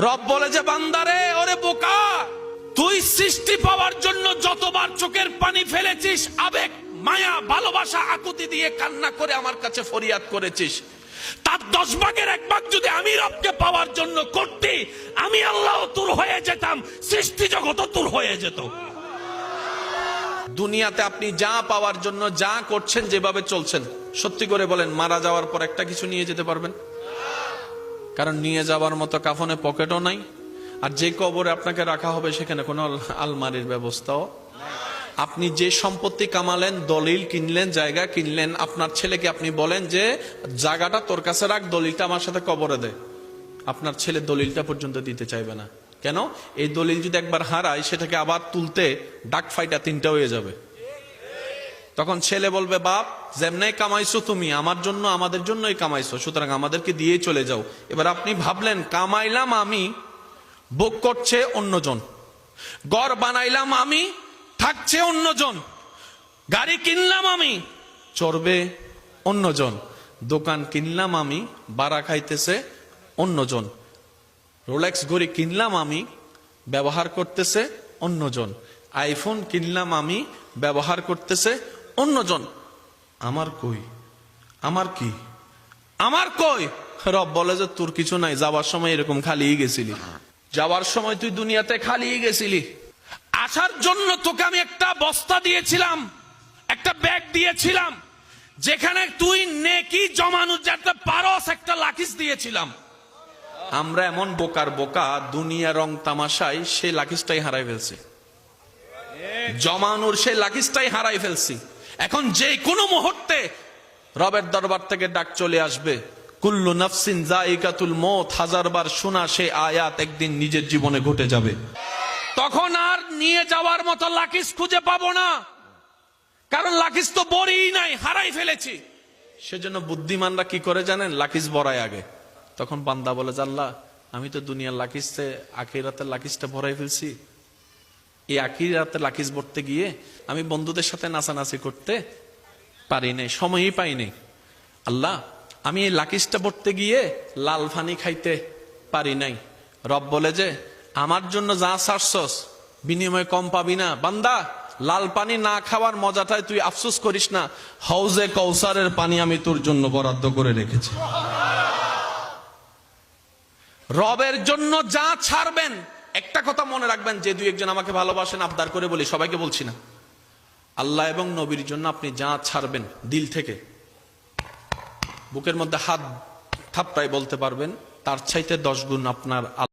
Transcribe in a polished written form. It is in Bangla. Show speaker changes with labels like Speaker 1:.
Speaker 1: রব বলে যে বান্দারে, ওরে বোকা, তুই সৃষ্টি পাওয়ার জন্য যতবার চোখের পানি ফেলেছিস, আবেগ, মায়া, ভালোবাসা, আকুতি দিয়ে কান্না করে আমার কাছে ফরিয়াদ করেছিস, তার 10 ভাগের 1 ভাগ যদি আমি রবকে পাওয়ার জন্য করতে, আমি আল্লাহ তোর হয়ে যেতাম, সৃষ্টি জগৎ তোর হয়ে যেত। দুনিয়াতে আপনি যা পাওয়ার জন্য যা করছেন, যেভাবে চলছেন, সত্যি করে বলেন মারা যাওয়ার পর একটা কিছু নিয়ে যেতে পারবেন? কারণ নিয়ে যাওয়ার মতো কাফনে পকেটও নাই, আর যে কবরে আপনাকে রাখা হবে সেখানে কোনো আলমারির ব্যবস্থাও। আপনি যে সম্পত্তি কামালেন, দলিল কিনলেন, জায়গা কিনলেন, আপনার ছেলেকে আপনি বলেন যে জায়গাটা তোর কাছে রাখ, দলিলটা আমার সাথে কবরে দে, আপনার ছেলে দলিলটা পর্যন্ত দিতে চাইবে না। কেন? এই দলিল যদি একবার হারায়, সেটাকে আবার তুলতে ডাক ফাইটা 3টা হয়ে যাবে। তখন ছেলে বলবে, বাপ যেমনে কামাইছো তুমি, আমার জন্য আমাদের জন্যই কামাইছো, সুতরাং আমাদেরকে দিয়ে চলে যাও। এবার আপনি ভাবলেন কামাইলাম আমি, ভোগ করছে অন্যজন, ঘর বানাইলাম আমি, থাকছে অন্যজন, গাড়ি কিনলাম আমি, চড়বে অন্যজন, দোকান কিনলাম আমি, ভাড়া খাইতেছে অন্যজন, রোলেক্স ঘড়ি কিনলাম আমি, ব্যবহার করতেছে অন্যজন, আইফোন কিনলাম আমি, ব্যবহার করতেছে অন্যজন। আমার কই? আমার কি? আমার কই? রব বলে যে তোর কিছু নাই, যাবার সময় এরকম খালিই গেছিলি, যাওয়ার সময় তুই দুনিয়াতে খালিই গেছিলি। আসার জন্য তোকে আমি একটা বস্তা দিয়েছিলাম, একটা ব্যাগ দিয়েছিলাম, যেখানে তুই নেকি জমানো যেতে পারস, একটা লাকিস দিয়েছিলাম। আমরা এমন বোকার বোকা, দুনিয়া রং তামাশায় সেই লাকিসটাই হারাই ফেলছি, জমানোর সেই লাকিসটাই হারাই ফেলছি। এখন যে কোনো মুহূর্তে রবের দরবার থেকে ডাক চলে আসবে, কুল্লু নাফসিন যায়িকাতুল মউত, 1000 বার শোনা সেই আয়াত একদিন নিজের জীবনে ঘটে যাবে। তখন আর নিয়ে যাওয়ার মতো লাকিস খুঁজে পাবো না, কারণ লাকিস তো বড়ই নাই, হারাই ফেলেছি। সেজন্য বুদ্ধিমানরা কি করে জানেন? লাকিস বড়ায় আগে। তখন বান্দা বলে, আল্লাহ আমি তো দুনিয়ার লাকিসে আখিরাতের লাকিসটা ভরাই ফেলছি, এই আখিরাতের লাকিস ভরতে গিয়ে আমি বন্ধুদের সাথে নাচানাচি করতে পারি নাই, সময়ই পাই নাই। আল্লাহ আমি এই লাকিসটা ভরতে গিয়ে লাল পানি খাইতে পারি নাই। রব বলে যে আমার জন্য যা ছাড়ছস বিনিময়ে কম পাবি না। বান্দা, লাল পানি না খাওয়ার মজাটাই তুই আফসোস করিস না, হাউজে কৌসারের পানি আমি তোর জন্য বরাদ্দ করে রেখেছি। রবের জন্য যা ছাড়বেন, একটা কথা মনে রাখবেন, যে 2-1 আমাকে ভালোবাসেন, আবদার করে বলি, সবাইকে বলছি না, আল্লাহ এবং নবীর জন্য আপনি যা ছাড়বেন দিল থেকে, বুকের মধ্যে হাত থাপড়ায় বলতে পারবেন, তার চাইতে 10 গুণ আপনার